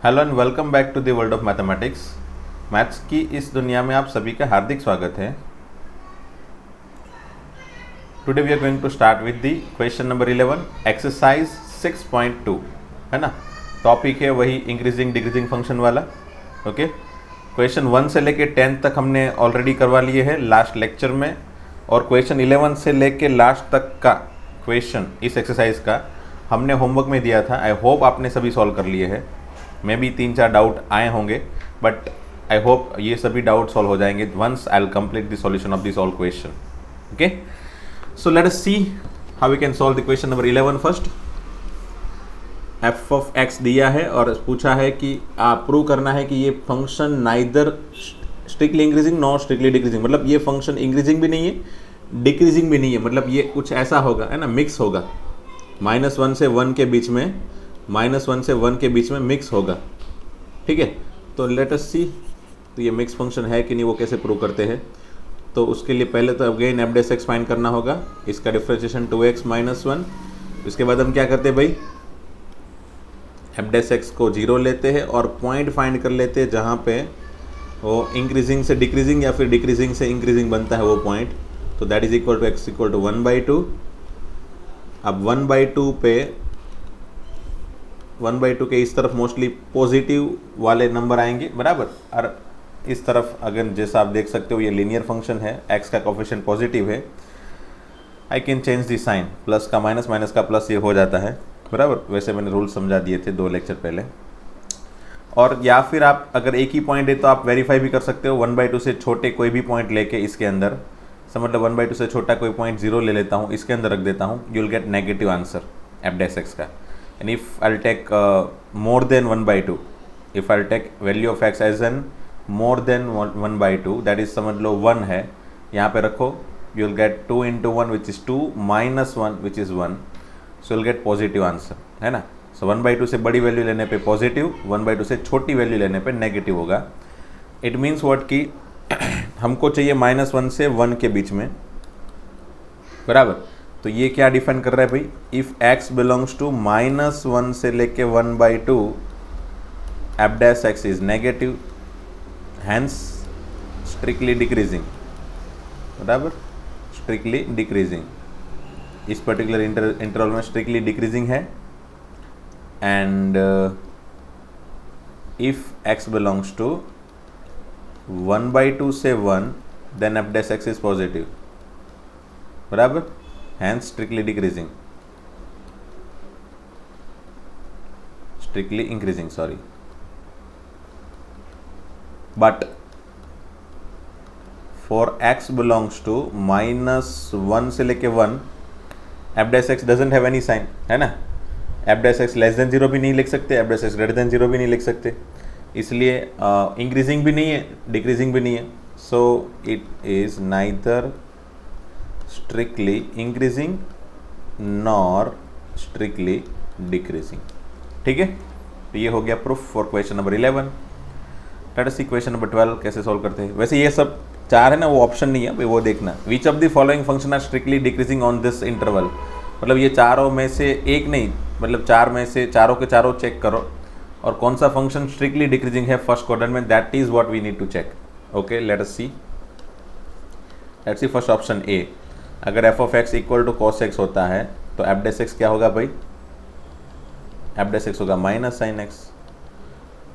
Hello and welcome back to the world of mathematics. Maths की इस दुनिया में आप सभी का हार्दिक स्वागत है। Today we are going to start with the question number 11 exercise 6.2 है ना। टॉपिक है वही इंक्रीजिंग डिक्रीजिंग फंक्शन वाला। ओके, क्वेश्चन 1 से लेके 10 तक हमने ऑलरेडी करवा लिए हैं लास्ट लेक्चर में, और क्वेश्चन 11 से लेके लास्ट तक का क्वेश्चन इस एक्सरसाइज का हमने होमवर्क में दिया था। आई होप आपने सभी सॉल्व कर लिए हैं। में भी 3-4 डाउट आए होंगे, बट आई होप ये सभी डाउट सॉल्व हो जाएंगे once I will complete the solution of this all question. Okay, so let us see how we can solve the question number 11 first. F of X दिया है और पूछा है कि आप प्रूव करना है कि ये function neither strictly increasing not strictly decreasing, मतलब ये फंक्शन इंक्रीजिंग भी नहीं है डिक्रीजिंग भी नहीं है, मतलब ये कुछ ऐसा होगा है ना, मिक्स होगा। -1 से 1 के बीच में, -1 से 1 के बीच में मिक्स होगा। ठीक है, तो लेट अस सी तो ये मिक्स फंक्शन है कि नहीं, वो कैसे प्रूव करते हैं। तो उसके लिए पहले तो again F dash x find करना होगा, इसका डिफरेंशिएशन 2x - 1। उसके बाद हम क्या करते हैं भाई, एफ डैश एक्स को 0 लेते हैं और पॉइंट फाइंड कर लेते हैं जहाँ पे वो इंक्रीजिंग से डिक्रीजिंग या फिर डिक्रीजिंग से इंक्रीजिंग बनता है वो पॉइंट। तो that is equal to X equal to 1/2। अब 1/2 पे 1/2 के इस तरफ मोस्टली पॉजिटिव वाले नंबर आएंगे बराबर, और इस तरफ अगर जैसा आप देख सकते हो ये लीनियर फंक्शन है, x का कोफिशिएंट पॉजिटिव है। I can change the sign, plus का माइनस, माइनस का प्लस, ये हो जाता है बराबर। वैसे मैंने रूल समझा दिए थे 2 लेक्चर पहले। और या फिर आप अगर एक ही पॉइंट है तो आप वेरीफाई भी कर सकते हो, 1/2 से छोटे कोई भी पॉइंट लेके इसके अंदर, मतलब 1/2 से छोटा कोई पॉइंट 0 ले लेता हूँ, इसके अंदर रख देता हूँ, you will get negative answer F dash x का। And if I'll take more than 1/2, if I'll take value of x as an more than 1/2, that is समझ लो 1 है, यहाँ पे रखो, you will get 2 into 1 which is 2 minus 1 which is 1, so you'll get positive answer है ना। so 1/2 से बड़ी value लेने पे पॉजिटिव, 1/2 से छोटी वैल्यू लेने पे नेगेटिव होगा। इट मीन्स व्हाट कि हमको चाहिए -1 से 1 के बीच में बराबर। तो ये क्या डिफाइन कर रहा है भाई, इफ x बिलोंग्स टू -1 से लेके 1/2 F dash x is negative, hence strictly decreasing बराबर, स्ट्रिक्टली डिक्रीजिंग। इस पर्टिकुलर इंटरवल में स्ट्रिक्टली डिक्रीजिंग है। And if x belongs to 1/2 से 1 then F dash x is positive बराबर, hence strictly decreasing, strictly increasing, sorry। but for x belongs to -1 से लेके 1, f dash x doesn't have any sign है ना। f dash x less than 0 भी नहीं लिख सकते, f dash x greater than 0 भी नहीं लिख सकते, इसलिए इंक्रीजिंग भी नहीं है डिक्रीजिंग भी नहीं है। सो it is neither strictly increasing nor strictly decreasing। ठीक है, तो ये हो गया proof for question number 11। Let us see question number 12 कैसे सॉल्व करते हैं। वैसे ये सब 4 है ना, वो ऑप्शन नहीं है भाई, वो देखना। Which of the following function are strictly decreasing on this interval, मतलब ये चारों में से एक नहीं, मतलब 4 में से चारों के चारों चेक करो, और कौन सा फंक्शन स्ट्रिक्टली डिक्रीजिंग है फर्स्ट क्वाड्रेंट में, that is what we need to check. Okay, let us see. Let's see first option A. अगर f of x equal to cos x होता है तो एफ डैश एक्स क्या होगा भाई, f dash x होगा minus sine x.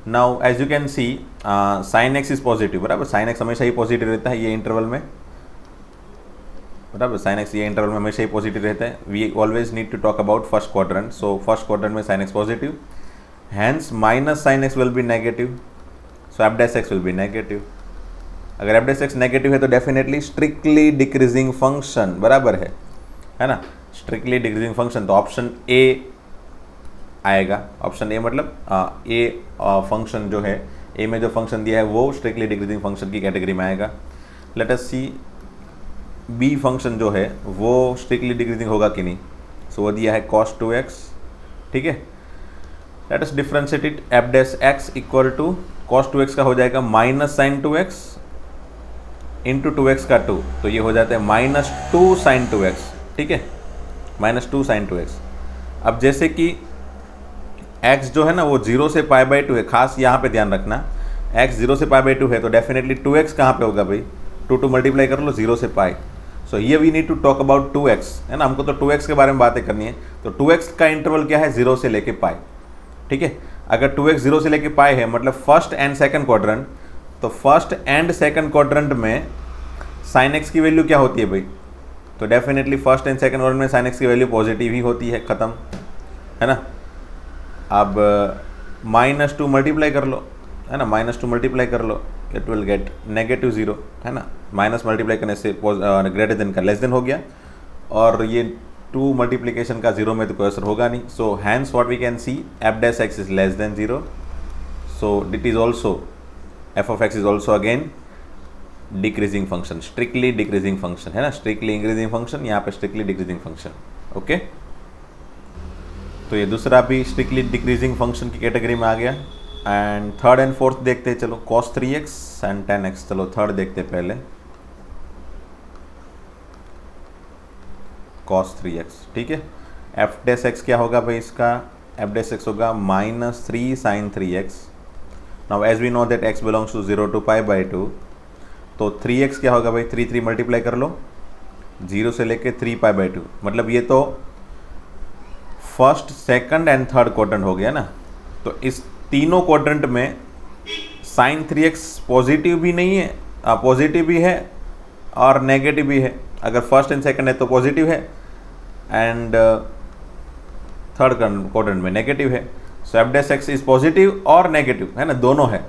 Now as you can see sine x is positive बराबर, sine x हमेशा ही पॉजिटिव रहता है ये इंटरवल में बराबर, साइन एक्स ये इंटरवल में हमेशा ही पॉजिटिव रहता है। We always need to talk about first quadrant, so first quadrant में sine x positive, hence minus sine x will be negative, so f dash x will be negative. अगर f dash x negative है तो definitely strictly decreasing function बराबर है ना, strictly decreasing function. तो option A आएगा, option ए मतलब a function जो है, ए में जो फंक्शन दिया है वो स्ट्रिक्टली डिक्रीजिंग फंक्शन की कैटेगरी में आएगा। लेट अस सी बी फंक्शन जो है वो स्ट्रिक्टली डिक्रीजिंग होगा कि नहीं। सो वो दिया है cos 2x, ठीक है। Let us differentiate it, F dash x equal to cos 2x का हो जाएगा minus sign 2x into 2x का 2, तो ये हो जाता है -2 sin 2x, ठीक है, -2 sin 2x। अब जैसे कि x जो है ना वो 0 से π/2 है, खास यहाँ पे ध्यान रखना, x 0 से π/2 है तो डेफिनेटली 2x कहाँ पे होगा भाई, 2 मल्टीप्लाई कर लो 0 से पाई। सो ये we need to talk about 2x, है ना, हमको तो 2x के बारे में बातें करनी है। तो 2x का इंटरवल क्या है, 0 से लेके पाई, ठीक है। अगर 2x 0 से लेके पाई है मतलब फर्स्ट एंड सेकंड क्वाड्रेंट, तो फर्स्ट एंड सेकंड क्वाड्रेंट में साइन x की वैल्यू क्या होती है भाई, तो definitely first and second quadrant में साइन x की वैल्यू पॉजिटिव ही होती है, ख़त्म, है ना। अब -2 मल्टीप्लाई कर लो, है ना, -2 मल्टीप्लाई कर लो, इट विल गेट -0, है ना, माइनस मल्टीप्लाई करने से ग्रेटर देन का लेस देन हो गया, और ये 2 मल्टीप्लिकेशन का 0 में तो कोई असर होगा नहीं। So hence what we can see, f(x) is less than 0, so it is also f(x) is also again decreasing function, strictly decreasing function, है ना, स्ट्रिक्टली इंक्रीजिंग फंक्शन, यहाँ पे स्ट्रिक्टली डिक्रीजिंग फंक्शन, ओके। तो ये दूसरा भी स्ट्रिक्टली डिक्रीजिंग फंक्शन की category में आ गया। एंड थर्ड एंड फोर्थ देखते हैं, चलो cos 3x and tan x, चलो थर्ड देखते हैं पहले, cos 3x, ठीक है। f(x) क्या होगा भाई इसका, f(x) होगा -3 sin 3x। Now as we know that x belongs to 0 to π/2, तो 3x क्या होगा भाई, 3 मल्टीप्लाई कर लो 0 से लेके 3 π/2, मतलब ये तो first second and third quadrant हो गया ना। तो इस तीनों क्वाड्रेंट में साइन 3x पॉजिटिव भी नहीं है, पॉजिटिव भी है और नेगेटिव भी है। अगर फर्स्ट एंड सेकंड है तो पॉजिटिव है एंड थर्ड क्वाड्रेंट में नेगेटिव है। सो f(x) इज पॉजिटिव और नेगेटिव, है ना, दोनों है।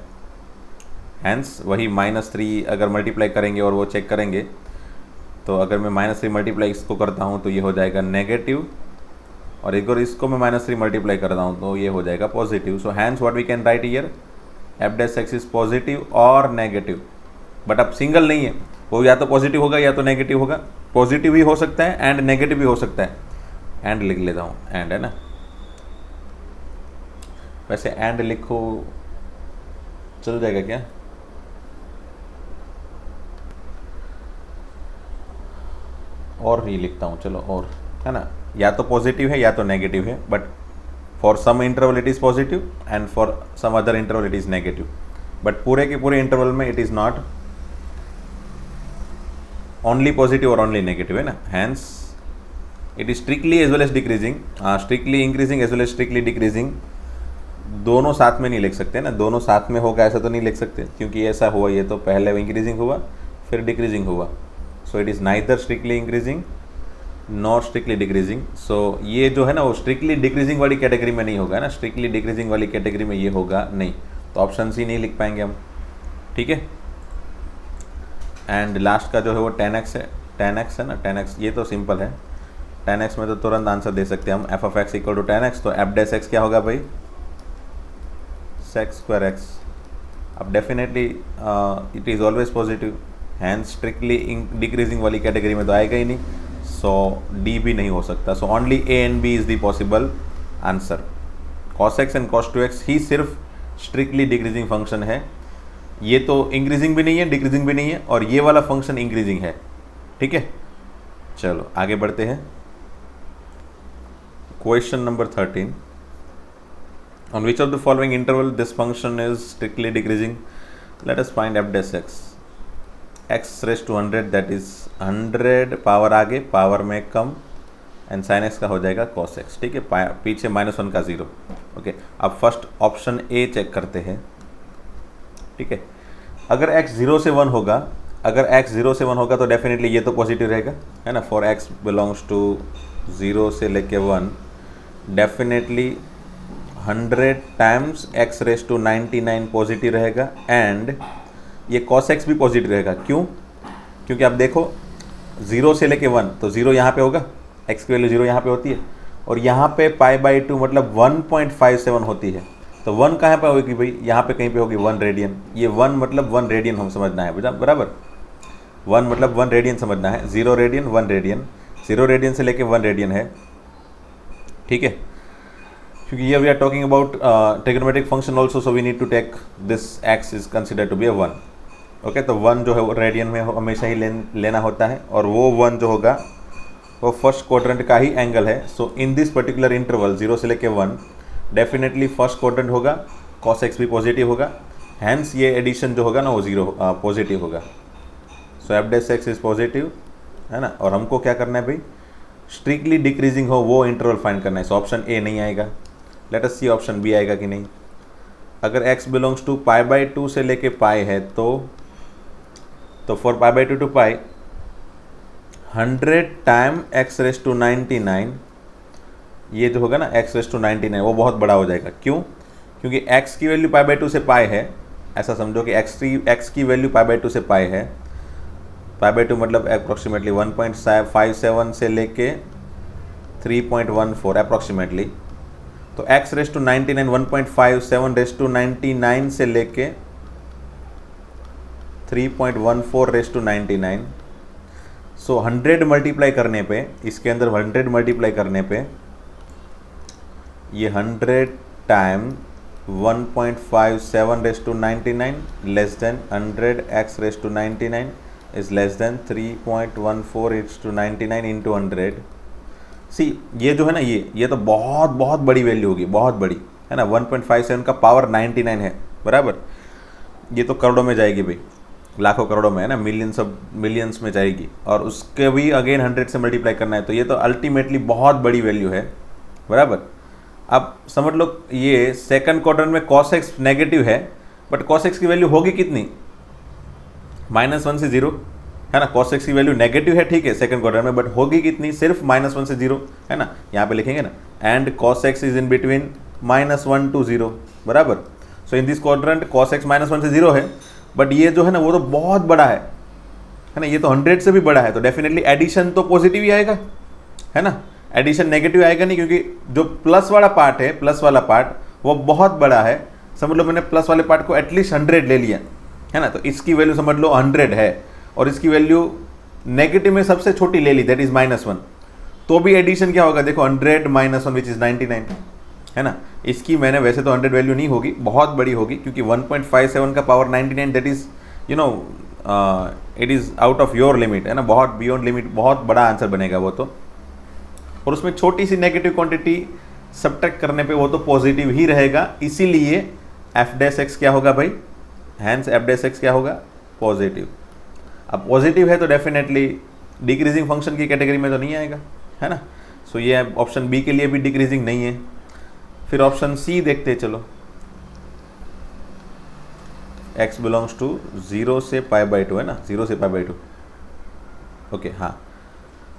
हैंस वही -3 अगर मल्टीप्लाई करेंगे और वो चेक करेंगे, तो अगर मैं -3 मल्टीप्लाई इसको करता हूँ तो ये हो जाएगा नेगेटिव, और एक और इसको मैं -3 मल्टीप्लाई करता हूँ तो ये हो जाएगा positive. So hence what we can write here, f(x) is positive और नेगेटिव, बट अब सिंगल नहीं है, वो या तो पॉजिटिव होगा या तो नेगेटिव होगा, पॉजिटिव भी हो सकता है एंड नेगेटिव भी हो सकता है। एंड लिख लेता हूँ, एंड, है ना, वैसे एंड लिखो चल जाएगा क्या, और ही लिखता हूँ, चलो और, है ना, या तो पॉजिटिव है या तो नेगेटिव है, but for some interval it is positive and for some other interval it is negative, but पूरे के पूरे इंटरवल में it is not only positive और ओनली नेगेटिव, है ना। Hence it is strictly as well as decreasing, strictly increasing as well as strictly decreasing, दोनों साथ में नहीं लिख सकते ना, दोनों साथ में होगा ऐसा तो नहीं लिख सकते, क्योंकि ऐसा हुआ ये तो पहले इंक्रीजिंग हुआ फिर डिक्रीजिंग हुआ। So it is neither strictly increasing not strictly decreasing. So ये जो है ना वो स्ट्रिक्टली डिक्रीजिंग वाली कैटेगरी में नहीं होगा ना, स्ट्रिक्टली डिक्रीजिंग वाली कैटेगरी में ये होगा नहीं, तो ऑप्शन सी नहीं लिख पाएंगे हम, ठीक है। एंड लास्ट का जो है वो tan x है, tan x है ना, tan x ये तो सिंपल है, tan x में तो तुरंत आंसर दे सकते हैं हम, f(x) equal to tan x, तो f(x) क्या होगा भाई, sec² x। अब definitely it is always positive, hence strictly decreasing वाली कैटेगरी में तो आएगा ही नहीं, सो डी भी नहीं हो सकता। So only A and B is the possible answer. cos x and cos 2x ही सिर्फ स्ट्रिक्टली डिक्रीजिंग फंक्शन है, ये तो इंक्रीजिंग भी नहीं है डिक्रीजिंग भी नहीं है, और ये वाला फंक्शन इंक्रीजिंग है, ठीक है। चलो आगे बढ़ते हैं, question number 13, on which of the following interval this function is strictly decreasing, let us find f(x), x raised to 100 that is 100 power आगे पावर में कम एंड sin x का हो जाएगा cos x, ठीक है, पीछे -1 का 0, ओके। अब फर्स्ट ऑप्शन ए चेक करते हैं, ठीक है। अगर x 0 से 1 होगा, अगर x 0 से 1 होगा तो डेफिनेटली ये तो पॉजिटिव रहेगा, है ना, फॉर x बिलोंग्स टू 0 से लेके 1, definitely 100 times x raise to 99 positive रहेगा, एंड ये cos x भी पॉजिटिव रहेगा। क्यों, क्योंकि आप देखो 0 से लेके 1, तो 0 यहाँ पे होगा, x की वैल्यू 0 यहाँ पे होती है, और यहाँ पे π/2 मतलब 1.57 होती है, तो 1 कहाँ पे होगी भाई, यहाँ पे कहीं पे होगी 1 रेडियन, ये 1 मतलब 1 रेडियन हम समझना है बराबर, 1 मतलब 1 रेडियन समझना है, 0 रेडियन 1 रेडियन, 0 रेडियन से लेके 1 रेडियन है, ठीक है। क्योंकि ये we are talking about trigonometric function also, so we need to take this x is consider to be 1, okay. तो 1 जो है वो रेडियन में हमेशा ही लेना होता है, और वो 1 जो होगा वो फर्स्ट क्वाड्रेंट का ही एंगल है। So in this particular interval 0 से लेके 1, डेफिनेटली फर्स्ट क्वाड्रेंट होगा, कॉस एक्स भी पॉजिटिव होगा, हैंस ये एडिशन जो होगा ना वो जीरो पॉजिटिव होगा। So f dash x is positive, है ना। और हमको क्या करना है भाई, स्ट्रिक्टली डिक्रीजिंग हो वो इंटरवल फाइंड करना है। सो ऑप्शन ए नहीं आएगा, लेट अस सी ऑप्शन बी आएगा कि नहीं। अगर x belongs to pi by two से लेके पाई है तो for pi by two to pi 100 time x raise to 99, ये जो होगा ना x रेस टू 99 वो बहुत बड़ा हो जाएगा। क्यों? क्योंकि x की वैल्यू पाई बाई टू से पाई है, ऐसा समझो कि x की वैल्यू पाई बाई टू से पाई है। पाई बाई टू मतलब अप्रॉक्सीमेटली 1.57 से लेके 3.14 अप्रॉक्सीमेटली। तो x raise to 99 1.57 raise to 99 से लेके 3.14 रेस टू 99। सो 100 मल्टीप्लाई करने पे, इसके अंदर 100 मल्टीप्लाई करने पे ये 100 time 1.57 raise to 99 less than 100 x raise to 99 is less than 3.14 raise to 99 into 100। See ये जो है ना ये तो बहुत बहुत बड़ी वैल्यू होगी, बहुत बड़ी, है ना। 1.57 का पावर 99 है, बराबर। ये तो करोड़ों में जाएगी भाई, लाखों करोड़ों में, है ना, मिलियंस में जाएगी। और उसके भी अगेन 100 से मल्टीप्लाई करना है, तो ये तो अल्टीमेटली बहुत बड़ी वैल्यू है, बराबर। अब समझ लो ये सेकंड क्वाड्रेंट में cos x नेगेटिव है, बट cos x की वैल्यू होगी कितनी, -1 से 0, है ना। cos x की वैल्यू नेगेटिव है, ठीक है, सेकंड क्वाड्रेंट में, बट होगी कितनी, सिर्फ -1 से 0, है ना। यहाँ पे लिखेंगे ना, and cos x is in between -1 to 0, बराबर। So in this quadrant cos x -1 से 0 है, बट ये जो है ना वो तो बहुत बड़ा है ना, ये तो 100 से भी बड़ा है। तो डेफिनेटली एडिशन तो पॉजिटिव ही आएगा, है ना। एडिशन नेगेटिव आएगा नहीं, क्योंकि जो प्लस वाला पार्ट है, प्लस वाला पार्ट वो बहुत बड़ा है। समझ लो मैंने प्लस वाले पार्ट को एटलीस्ट 100 ले लिया, है ना। तो इसकी वैल्यू समझ लो 100 है, और इसकी वैल्यू नेगेटिव में सबसे छोटी ले ली, दैट इज -1। तो भी एडिशन क्या होगा, देखो 100 -1 विच इज 99, है ना। इसकी मैंने वैसे तो 100 वैल्यू नहीं होगी, बहुत बड़ी होगी, क्योंकि 1.57 का power 99 that is you know it is out of your limit, है ना, बहुत बियॉन्ड लिमिट, बहुत बड़ा आंसर बनेगा वो तो। और उसमें छोटी सी नेगेटिव क्वांटिटी सब्ट्रैक्ट करने पे वो तो पॉजिटिव ही रहेगा, इसीलिए एफ डैश एक्स क्या होगा भाई, हैंस एफ डैश एक्स क्या होगा, पॉजिटिव। अब पॉजिटिव है तो डेफिनेटली डिक्रीजिंग फंक्शन की कैटेगरी में तो नहीं आएगा, है ना। सो ये ऑप्शन बी के लिए भी डिक्रीजिंग नहीं है। फिर ऑप्शन सी देखते हैं, चलो। x बिलोंग्स टू 0 से π/2, है ना, 0 से π/2, ओके, हाँ।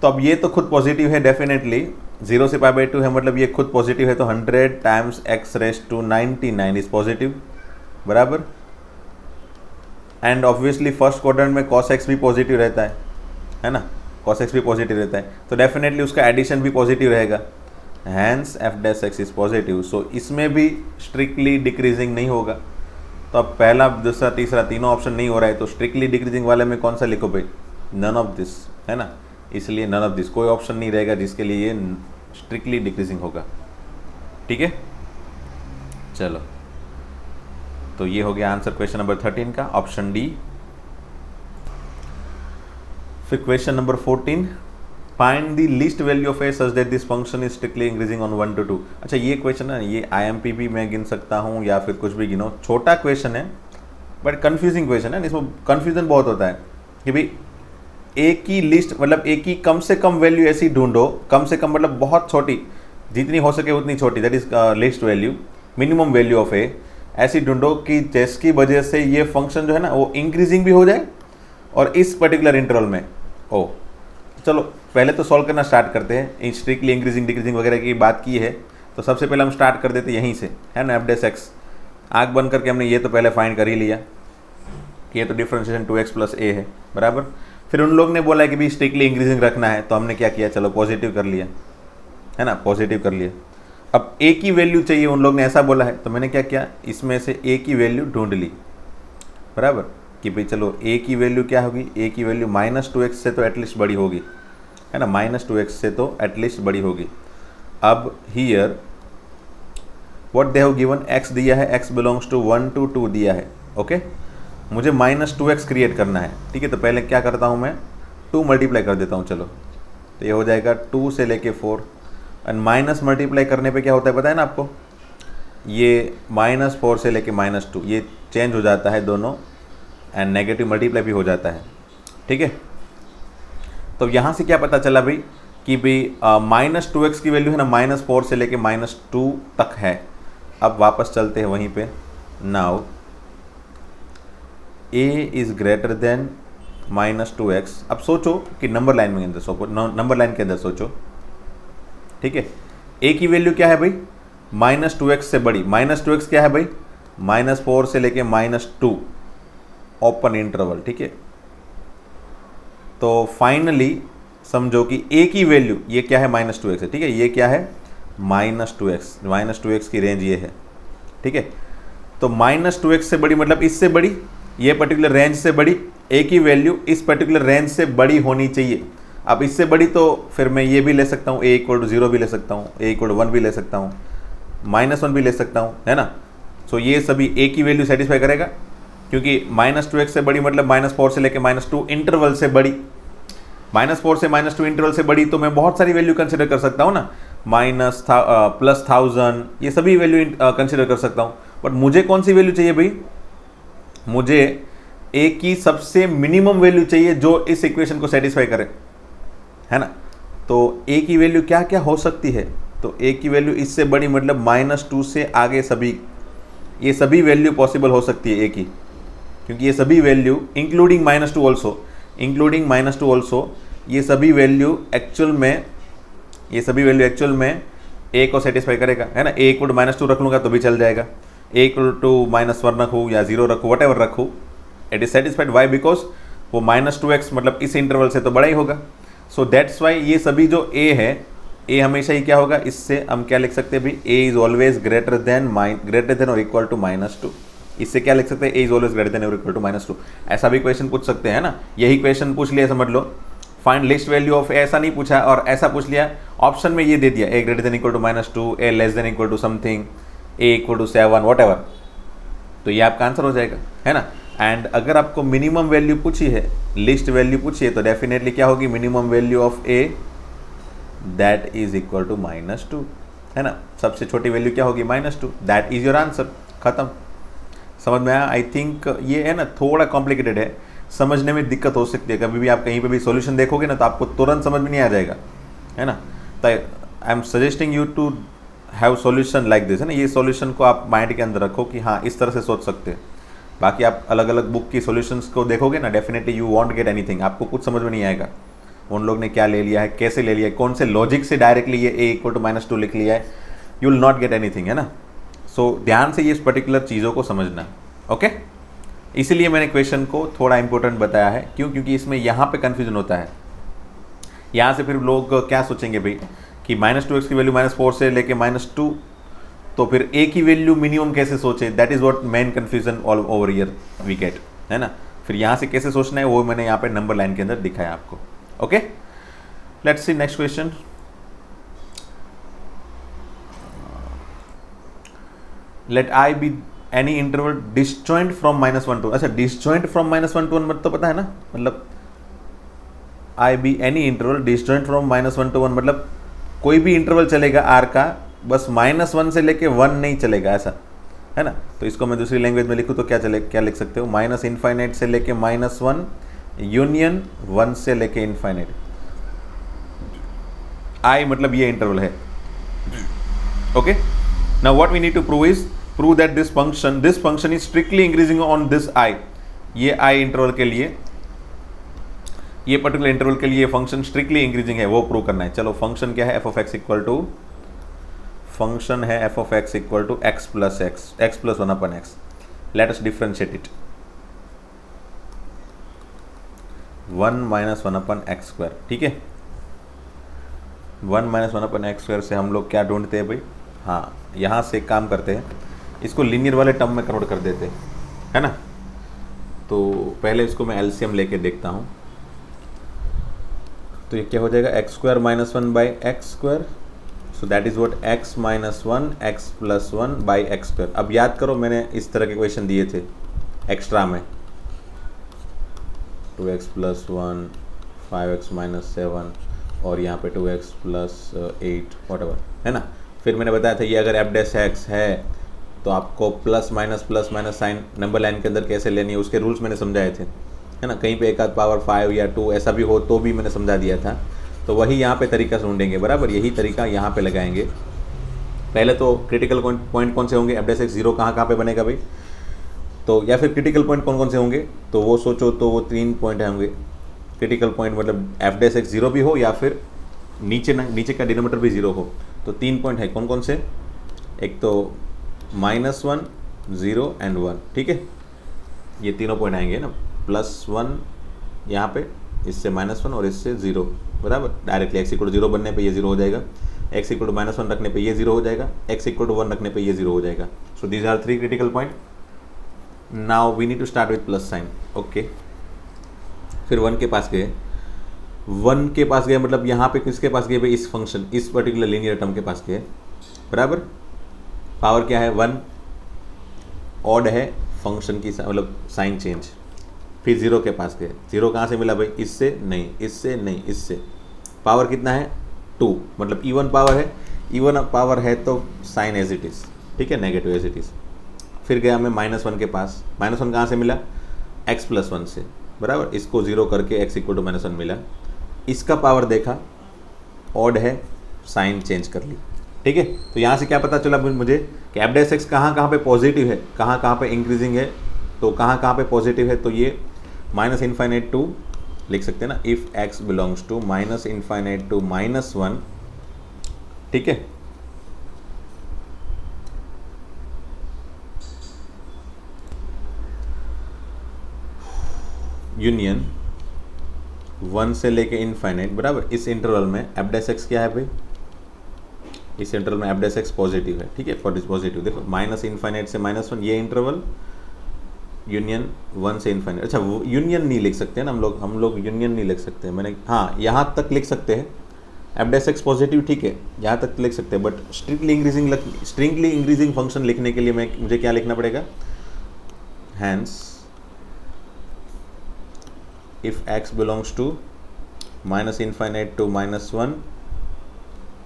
तो अब ये तो खुद पॉजिटिव है, डेफिनेटली 0 से π/2 है, मतलब ये खुद पॉजिटिव है, तो 100 times x raise to 99 is positive, बराबर। एंड ऑब्वियसली फर्स्ट क्वाड्रेंट में cos x भी पॉजिटिव रहता है ना, cos x भी पॉजिटिव रहता है, तो डेफिनेटली उसका एडिशन भी पॉजिटिव रहेगा, hence f dash x is positive. So इसमें भी स्ट्रिक्टली डिक्रीजिंग नहीं होगा। तो अब पहला, दूसरा, तीसरा, तीनों ऑप्शन नहीं हो रहा है, तो स्ट्रिक्टली डिक्रीजिंग वाले में कौन सा लिखो भाई, नन ऑफ दिस, है ना। इसलिए नन ऑफ दिस, कोई ऑप्शन नहीं रहेगा जिसके लिए ये स्ट्रिक्टली डिक्रीजिंग होगा, ठीक है। चलो, तो ये हो गया आंसर क्वेश्चन नंबर 13 का, ऑप्शन डी। फिर question number 14, find the least value of A such that this function is strictly increasing on 1 to 2। अच्छा, ये क्वेश्चन है, ये IMP भी मैं गिन सकता हूँ या फिर कुछ भी गिनो, छोटा क्वेश्चन है बट कंफ्यूजिंग क्वेश्चन है, इसमें कंफ्यूजन बहुत होता है कि भाई एक की लिस्ट, मतलब एक की कम से कम वैल्यू ऐसी ढूंढो, कम से कम मतलब बहुत छोटी, जितनी हो सके उतनी छोटी, that is least value, minimum value of a ऐसी ढूंढो कि जिसकी वजह से ये फंक्शन जो है ना वो इंक्रीजिंग भी हो जाए और इस पर्टिकुलर इंटरवल में हो। चलो पहले तो सॉल्व करना स्टार्ट करते हैं। स्ट्रिक्टली इंक्रीजिंग डिक्रीजिंग वगैरह की बात की है, तो सबसे पहले हम स्टार्ट कर देते यहीं से, है ना। एफ डैश एक्स आँख बंद करके हमने ये तो पहले फाइंड कर ही लिया कि ये तो डिफरेंशिएशन 2x + a है, बराबर। फिर उन लोग ने बोला कि भी स्ट्रिक्टली इंक्रीजिंग रखना है, तो हमने क्या किया, चलो पॉजिटिव कर लिया, है ना, पॉजिटिव कर लिया। अब a की वैल्यू चाहिए, उन लोग ने ऐसा बोला है, तो मैंने क्या किया, इसमें से a की वैल्यू ढूंढ ली, बराबर, कि भाई चलो a की वैल्यू क्या होगी, a की वैल्यू -2x से तो एटलीस्ट बड़ी होगी, है ना, -2x से तो एटलीस्ट बड़ी होगी। अब here what they have given, x दिया है, x बिलोंग्स टू 1 to 2 दिया है, ओके। मुझे -2x क्रिएट करना है, ठीक है। तो पहले क्या करता हूँ मैं, 2 मल्टीप्लाई कर देता हूँ, चलो। तो ये हो जाएगा 2 से लेके 4, एंड माइनस मल्टीप्लाई करने पे क्या होता है पता है ना आपको, ये -4 से लेके -2 ये चेंज हो जाता है दोनों, एंड नेगेटिव मल्टीप्लाई भी हो जाता है, ठीक है। तो यहाँ से क्या पता चला भाई कि भाई -2x की वैल्यू है ना -4 से लेके -2 तक है। अब वापस चलते हैं वहीं पे। Now a is greater than -2x। अब सोचो कि नंबर लाइन में अंदर सोचो, नंबर लाइन के अंदर सोचो, ठीक है। a की वैल्यू क्या है भाई -2x से बड़ी। -2x क्या है भाई -4 से लेके -2 ओपन इंटरवल, ठीक है। तो फाइनली समझो कि a की वैल्यू ये क्या है -2x है, ठीक है। ये क्या है -2x की रेंज ये है, ठीक है। तो -2x से बड़ी मतलब इससे बड़ी, ये पर्टिकुलर रेंज से बड़ी। a की वैल्यू इस पर्टिकुलर रेंज से बड़ी होनी चाहिए। अब इससे बड़ी तो फिर मैं ये भी ले सकता हूँ, a = 0 भी ले सकता हूँ, a = 1 भी ले सकता हूँ, -1 भी ले सकता हूँ, है ना। सो ये सभी a की वैल्यू सेटिस्फाई करेगा, क्योंकि -2x से बड़ी मतलब -4 से लेके -2 इंटरवल से बड़ी। -4 से -2 इंटरवल से बड़ी तो मैं बहुत सारी वैल्यू कंसिडर कर सकता हूँ ना, +1000 ये सभी वैल्यू कंसिडर कर सकता हूँ। बट मुझे कौन सी वैल्यू चाहिए भाई, मुझे a की सबसे मिनिमम वैल्यू चाहिए जो इस इक्वेशन को सेटिस्फाई करे, है ना। तो a की वैल्यू क्या क्या हो सकती है, तो a की वैल्यू इससे बड़ी मतलब -2 से आगे सभी, ये सभी वैल्यू पॉसिबल हो सकती है a की, क्योंकि ये सभी वैल्यू इंक्लूडिंग -2 ऑल्सो, ये सभी वैल्यू एक्चुअल में a को सेटिस्फाई करेगा, है ना। a = -2 रख लूँगा तो भी चल जाएगा, a = -1 रखूँ या 0 रखूँ, वट एवर रखूँ, it is satisfied. Why? Because वो -2x मतलब इस इंटरवल से तो बड़ा ही होगा। सो दैट्स वाई ये सभी जो a है, a हमेशा ही क्या होगा, इससे हम क्या लिख सकते हैं भाई, a is always greater than और इक्वल टू -2। इससे क्या लिख सकते हैं, a is always greater than और इक्वल टू -2। ऐसा भी क्वेश्चन पूछ सकते हैं ना, यही क्वेश्चन पूछ लिया समझ लो, find least value of a, ऐसा नहीं पूछा और ऐसा पूछ लिया, ऑप्शन में ये दे दिया a greater than equal to -2, a less than equal to something, a = 7 whatever, तो ये आपका आंसर हो जाएगा, है ना। एंड अगर आपको मिनिमम वैल्यू पूछी है, लिस्ट वैल्यू पूछी है, तो डेफिनेटली क्या होगी, minimum value of a that is equal to -2, है ना। सबसे छोटी वैल्यू क्या होगी, -2, दैट इज योर आंसर, खत्म। समझ में आया? आई थिंक ये है ना थोड़ा कॉम्प्लिकेटेड है, समझने में दिक्कत हो सकती है। कभी भी आप कहीं पे भी सॉल्यूशन देखोगे ना तो आपको तुरंत समझ में नहीं आ जाएगा, है ना। तो I am suggesting you to have solution like this, है ना। ये सॉल्यूशन को आप माइंड के अंदर रखो कि हाँ इस तरह से सोच सकते हैं। बाकी आप अलग अलग बुक की सॉल्यूशंस को देखोगे ना, definitely you want get anything, आपको कुछ समझ में नहीं आएगा उन लोग ने क्या ले लिया है, कैसे ले लिया है, कौन से लॉजिक से डायरेक्टली ये a = -2 लिख लिया है, you will not get anything, है ना। सो ध्यान से ये इस पर्टिकुलर चीज़ों को समझना, ओके। इसीलिए मैंने क्वेश्चन को थोड़ा इंपॉर्टेंट बताया है, क्यों, क्योंकि इसमें यहाँ पे कन्फ्यूजन होता है। यहाँ से फिर लोग क्या सोचेंगे भाई कि -2x की वैल्यू -4 से लेके -2, तो फिर a की वैल्यू मिनिमम कैसे सोचे, that is what main confusion all over year we get, है ना। फिर यहाँ से कैसे सोचना है वो मैंने यहाँ पे नंबर लाइन के अंदर दिखाया आपको, okay. Let's see next question. Let i be any interval disjoint from -1 to, अच्छा डिसजॉइंट फ्रॉम -1 to 1 तो पता है ना, मतलब i be any interval disjoint from -1 to 1 मतलब कोई भी इंटरवल चलेगा r का, बस -1 से लेके 1 नहीं चलेगा, ऐसा, है ना। तो इसको मैं दूसरी लैंग्वेज में लिखूँ तो क्या लिख सकते हो, -∞ से लेके -1 यूनियन 1 से लेके इनफाइनाइट। i मतलब ये इंटरवल है, okay. Now what we need to prove that this function is strictly increasing on this i। ये i इंटरवल के लिए, ये पर्टिकुलर इंटरवल के लिए फंक्शन स्ट्रिक्टली इंक्रीजिंग है, वो प्रूव करना है। चलो फंक्शन क्या है, f of x equal to, function है f of x equal to x + 1/x। Let us differentiate it, 1 - 1/x², ठीक है। 1 - 1/x² से हम लोग क्या ढूंढते हैं भाई, हाँ यहाँ से काम करते हैं, इसको लीनियर वाले टर्म में कन्वर्ट कर देते हैं, है ना। तो पहले इसको मैं एलसीएम लेके देखता हूँ, तो ये क्या हो जाएगा, x² - 1/x², so that is what x - 1 x + 1/x²। अब याद करो मैंने इस तरह के क्वेश्चन दिए थे एक्स्ट्रा में, 2x + 1 5x - 7 और यहाँ पे 2x + 8 वॉटएवर, है ना। फिर मैंने बताया था ये अगर f' है तो आपको plus minus sign number line के अंदर कैसे लेनी है उसके रूल्स मैंने समझाए थे, है ना। कहीं पे एक आध पावर 5 या 2 ऐसा भी हो तो भी मैंने समझा दिया था। तो वही यहाँ पे तरीका ढूंढेंगे, बराबर यही तरीका यहाँ पे लगाएंगे। पहले तो क्रिटिकल पॉइंट कौन से होंगे, एफ डैश एक्स जीरो कहाँ पे बनेगा भाई, तो या फिर क्रिटिकल पॉइंट कौन कौन से होंगे, तो वो सोचो, तो वो 3 पॉइंट होंगे क्रिटिकल पॉइंट, मतलब एफ डैश एक्स जीरो भी हो या फिर नीचे का डिनोमीटर भी जीरो हो। तो 3 पॉइंट है कौन कौन से, एक तो -1 0 एंड 1, ठीक है। ये तीनों पॉइंट आएंगे ना, +1 यहाँ पे, इससे -1 और इससे 0, बराबर। डायरेक्टली x = 0 बनने पे ये 0 हो जाएगा, x = -1 रखने पे ये 0 हो जाएगा, x = 1 रखने पे ये 0 हो जाएगा। So these are 3 critical point. Now we need to start with plus sign, okay. फिर 1 के पास गए, 1 के पास गए मतलब यहाँ पे किसके पास गए भाई, इस फंक्शन, इस पर्टिकुलर लीनियर टर्म के पास गए, बराबर। पावर क्या है 1, ऑड है फंक्शन की, मतलब साइन चेंज। फिर 0 के पास गए, 0 कहाँ से मिला भाई, इससे नहीं, इससे नहीं, इससे। पावर कितना है 2, मतलब इवन पावर है, इवन पावर है तो साइन एज इट इज़, ठीक है, नेगेटिव एज इट इज़। फिर गया मैं -1 के पास, -1 कहाँ से मिला, x + 1 से, बराबर। इसको 0 करके x = -1 मिला। इसका पावर देखा, ऑड है, साइन चेंज कर ली, ठीक है। तो यहाँ से क्या पता चला मुझे कि एफ डैश एक्स कहाँ पे पॉजिटिव है, कहाँ पे इंक्रीजिंग है, तो कहाँ पे पॉजिटिव है, तो ये -∞ टू लिख सकते हैं ना, if x belongs to -∞ to -1, ठीक है। यूनियन 1 से लेके इनफाइनाइट, बराबर। इस इंटरवल में एफ डैश एक्स क्या है भाई, इस इंटरवल में एफ डैश एक्स पॉजिटिव है, ठीक है, फॉर दिस पॉजिटिव। देखो -∞ से -1 ये इंटरवल, यूनियन 1 से इनफाइनाइट। अच्छा, वो यूनियन नहीं लिख सकते ना हम लोग यूनियन नहीं लिख सकते। मैंने, हाँ, यहाँ तक लिख सकते हैं, एफ डैश एक्स पॉजिटिव, ठीक है, यहाँ तक लिख सकते हैं। बट स्ट्रिक्टली इंक्रीजिंग फंक्शन लिखने के लिए मुझे क्या लिखना पड़ेगा, hence if x belongs to -∞ to -1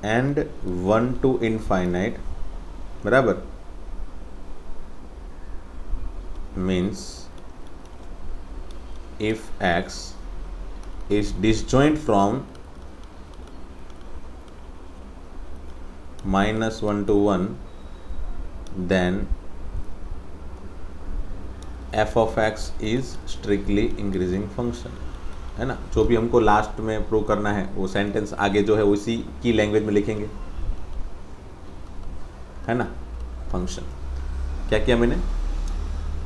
and 1 to infinite, बराबर, means if x is disjoint from -1 to 1 then f of x is strictly increasing function, है ना। जो भी हमको लास्ट में प्रूव करना है वो सेंटेंस आगे जो है उसी की लैंग्वेज में लिखेंगे, है ना। फंक्शन क्या किया मैंने,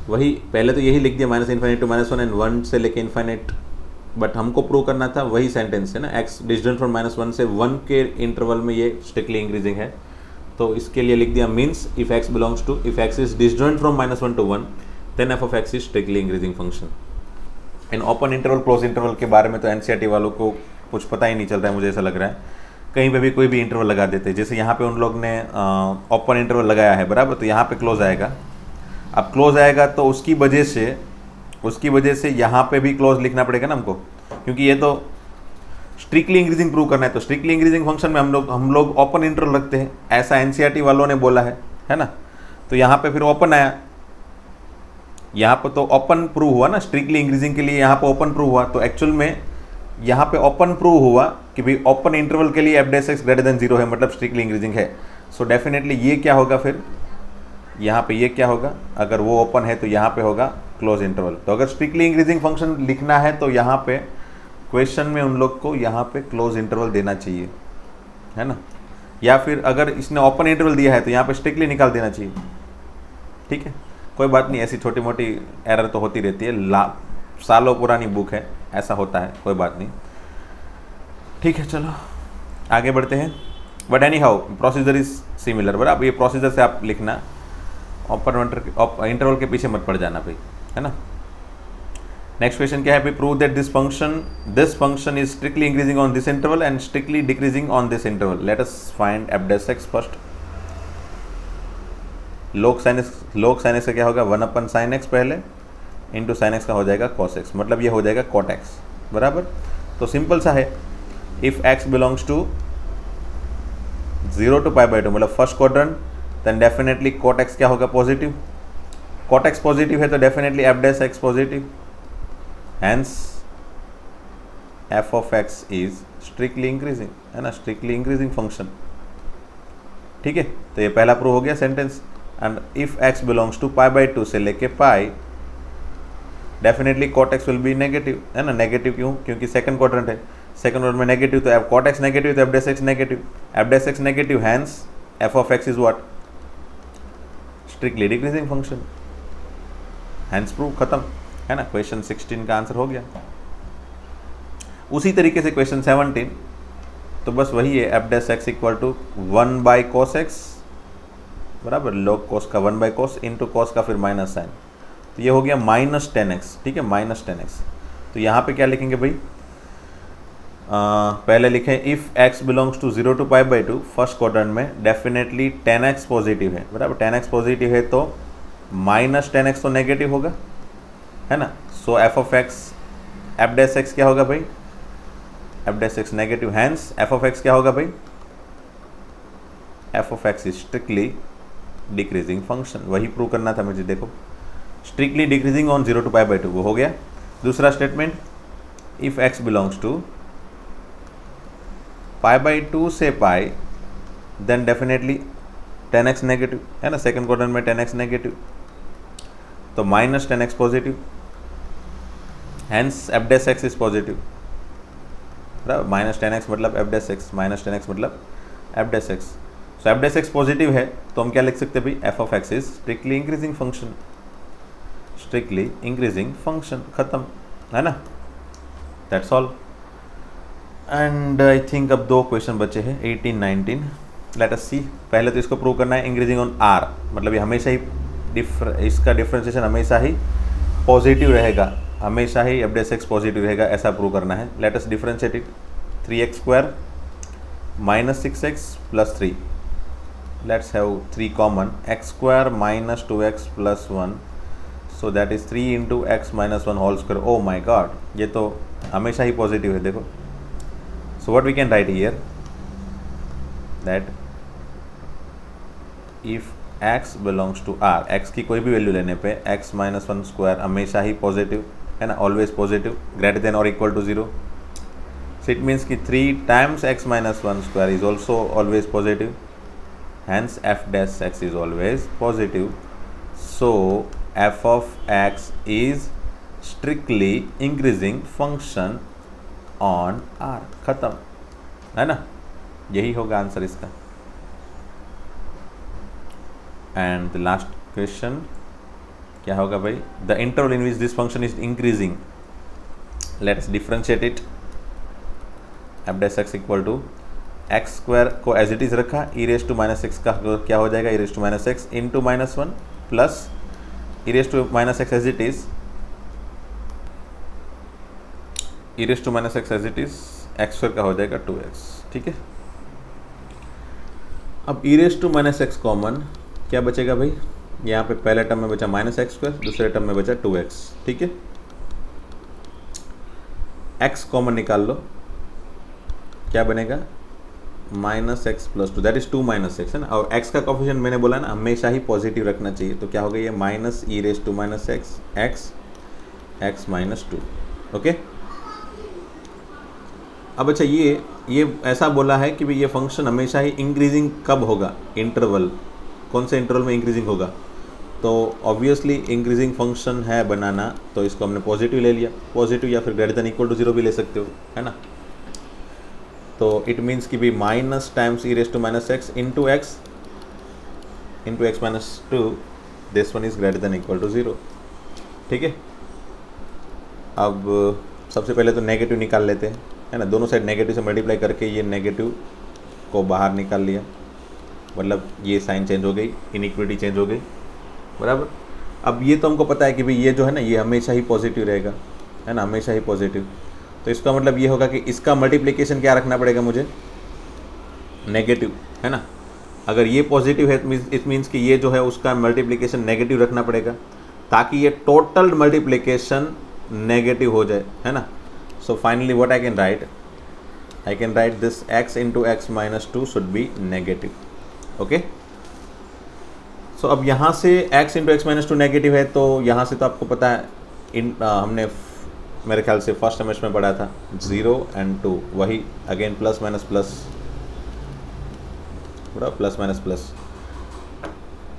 वही पहले तो यही लिख दिया, -∞ to -1 एंड 1 से लेके इनफाइनाइट, बट हमको प्रूव करना था वही सेंटेंस, है ना। x डिस्टेंट फ्रॉम -1 से 1 के इंटरवल में ये स्ट्रिक्टली इंक्रीजिंग है, तो इसके लिए लिख दिया means if x is distant from -1 to 1 then f of x is strictly increasing function। In open interval close interval के बारे में तो एनसीईआरटी वालों को कुछ पता ही नहीं चल रहा है, मुझे ऐसा लग रहा है। कहीं पे भी कोई भी इंटरवल लगा देते हैं, जैसे यहाँ पे उन लोग ने ओपन इंटरवल लगाया है, बराबर, तो यहाँ पे क्लोज आएगा। अब क्लोज आएगा तो उसकी वजह से यहाँ पे भी क्लोज लिखना पड़ेगा ना हमको, क्योंकि ये तो स्ट्रिक्टली इंक्रीजिंग प्रूव करना है। तो स्ट्रिक्टली इंक्रीजिंग फंक्शन में हम लोग ओपन इंटरवल रखते हैं, ऐसा एनसीईआरटी वालों ने बोला है ना। तो यहाँ पे फिर ओपन आया, यहाँ पर तो ओपन प्रूव हुआ ना, स्ट्रिक्टली इंक्रीजिंग के लिए यहाँ पर ओपन प्रूव हुआ। तो एक्चुअल में यहाँ पे ओपन प्रूव हुआ कि भाई ओपन इंटरवल के लिए F dash x greater than 0 है, मतलब स्ट्रिक्टली इंक्रीजिंग है। सो डेफिनेटली ये क्या होगा, फिर यहाँ पे ये क्या होगा, अगर वो ओपन है तो यहाँ पे होगा क्लोज इंटरवल। तो अगर स्ट्रिक्टली इंक्रीजिंग फंक्शन लिखना है तो यहाँ पे क्वेश्चन में उन लोग को यहाँ पे क्लोज इंटरवल देना चाहिए, है ना। या फिर अगर इसने ओपन इंटरवल दिया है तो यहाँ पे स्ट्रिक्टली निकाल देना चाहिए, ठीक है। कोई बात नहीं, ऐसी छोटी मोटी एरर तो होती रहती है, सालों पुरानी बुक है, ऐसा होता है, कोई बात नहीं, ठीक है। चलो आगे बढ़ते हैं। But any how procedure is similar, बराबर। ये प्रोसीजर से आप लिखना, ओपन इंटरवल के पीछे मत पड़ जाना भाई, है ना। नेक्स्ट क्वेश्चन क्या है भाई, prove that this function is strictly increasing on this interval and strictly decreasing on this interval. Let us find F dash x first. log sin x का क्या होगा, 1/sin x पहले इंटू sin x का हो जाएगा cos x, मतलब ये हो जाएगा cot x, बराबर। तो सिंपल सा है, if x belongs to 0 to π/2, मतलब first quadrant then definitely cot x क्या होगा, पॉजिटिव। कॉट एक्स पॉजिटिव है तो definitely f dash x positive, hence f of x is strictly increasing, है ना, स्ट्रिक्टली इंक्रीजिंग फंक्शन। ठीक है, तो ये पहला प्रूव हो गया sentence. And if x belongs to pi by 2 से लेके pi, definitely cot x will be negative, है ना। नेगेटिव क्यों, क्योंकि सेकंड क्वाड्रेंट है, सेकंड क्वाड्रेंट में नेगेटिव, तो एफ कॉट एक्स नेगेटिव तो f dash x negative, f dash x negative, hence f of x is what, strictly decreasing function, hence prove, खत्म, है ना। क्वेश्चन 16 का आंसर हो गया। उसी तरीके से क्वेश्चन 17, तो बस वही है, f dash x equal to 1 by cos x, बराबर, लॉग कोस का 1 बाई कोस इंटू कोस का फिर माइनस साइन, तो ये हो गया माइनस 10x। ठीक है, माइनस 10x। तो यहाँ पे क्या लिखेंगे भाई, पहले लिखें if x belongs to 0 to pi by 2, first quadrant में डेफिनेटली 10x पॉजिटिव है, बराबर, 10x पॉजिटिव है तो माइनस 10x तो नेगेटिव होगा, है ना। So f of x, f dash x क्या होगा भाई, f dash x negative, hence f of x क्या होगा भाई, f of x is strictly decreasing function. वही प्रूव करना था मुझे, देखो, strictly decreasing on 0 to pi by 2, वो हो गया। दूसरा statement, if x belongs to pi by 2 से पाई, देन डेफिनेटली 10x नेगेटिव, है ना, सेकंड क्वाड्रेंट में 10x नेगेटिव, तो minus 10x positive, hence f dash x is positive, बराबर, माइनस 10x मतलब f dash x, minus 10x मतलब f dash x. So f dash x positive है तो हम क्या लिख सकते हैं भाई, f of x is strictly increasing function, strictly increasing function, खत्म, है ना, that's all. And I think अब 2 क्वेश्चन बचे हैं, 18, 19। लेट अस सी। पहले तो इसको प्रूव करना है इंक्रीजिंग ऑन आर, मतलब ये हमेशा ही इसका डिफ्रेंशिएशन हमेशा ही पॉजिटिव रहेगा, हमेशा ही एफ डैश एक्स पॉजिटिव रहेगा, ऐसा प्रूव करना है। Let us differentiate it, 3x square minus 6x plus 3, let's have 3 common, x square minus 2x plus 1, so that is 3 into x minus 1 whole square. Oh my god, ये तो हमेशा ही positive है, देखो। So what we can write here, that if x belongs to r, x की कोई भी value लेने पे x माइनस 1 स्क्वायर हमेशा ही पॉजिटिव, है ना, ऑलवेज पॉजिटिव, ग्रेटर देन और equal to 0। So it means कि 3 times x minus 1 square is also always positive, hence f dash x is always positive. So f of x is strictly increasing function on r, खत्म, है ना, यही होगा answer इसका। And the last question क्या होगा भाई, the interval in which this function is increasing, let's differentiate it, F dash x equal to x square को एज इट इज रखा, e raise to minus x का क्या हो जाएगा, e raise to minus x into minus 1 plus e raise to minus x as it is, e raise to minus x as it is, x square का हो जाएगा 2x। ठीक है, अब ई raise to minus x common, क्या बचेगा भाई, यहाँ पे पहले टर्म में बचा माइनस एक्स स्क्वायर, दूसरे टर्म में बचा 2x। ठीक है, x कॉमन निकाल लो, क्या बनेगा, minus x plus 2, that is 2 minus x, है ना, और x का कोफिशिएंट मैंने बोला ना हमेशा ही पॉजिटिव रखना चाहिए, तो क्या हो गया, ये minus e raise to minus x, x minus 2। Okay, अब अच्छा ये ऐसा बोला है कि भाई ये फंक्शन हमेशा ही इंक्रीजिंग कब होगा, इंटरवल, कौन से इंटरवल में इंक्रीजिंग होगा, तो ऑब्वियसली इंक्रीजिंग फंक्शन है बनाना, तो इसको हमने पॉजिटिव ले लिया, पॉजिटिव या फिर ग्रेटर देन इक्वल टू 0 भी ले सकते हो, है ना। तो इट मीन्स कि भी minus times e raise to minus x into x minus 2, this one is greater than equal to 0। ठीक है, अब सबसे पहले तो नेगेटिव निकाल लेते हैं, है ना, दोनों साइड नेगेटिव से मल्टीप्लाई करके ये नेगेटिव को बाहर निकाल लिया, मतलब ये साइन चेंज हो गई, इनइक्वालिटी चेंज हो गई, बराबर। अब ये तो हमको पता है कि भाई ये जो है ना ये हमेशा ही पॉजिटिव रहेगा, है ना, हमेशा ही पॉजिटिव, तो इसका मतलब ये होगा कि इसका मल्टीप्लिकेशन क्या रखना पड़ेगा मुझे, नेगेटिव, है ना। अगर ये पॉजिटिव है इट मीन्स कि ये जो है उसका मल्टीप्लिकेशन नेगेटिव रखना पड़ेगा, ताकि ये टोटल मल्टीप्लिकेशन नेगेटिव हो जाए, है ना। So finally what I can write this x into x minus 2 should be negative. Okay, so अब यहाँ से x into x minus two negative है, तो यहाँ से तो आपको पता है हमने मेरे ख्याल से फर्स्ट सेमेस्टर में पढ़ा था 0 and 2, वही अगेन प्लस माइनस प्लस, पूरा प्लस माइनस प्लस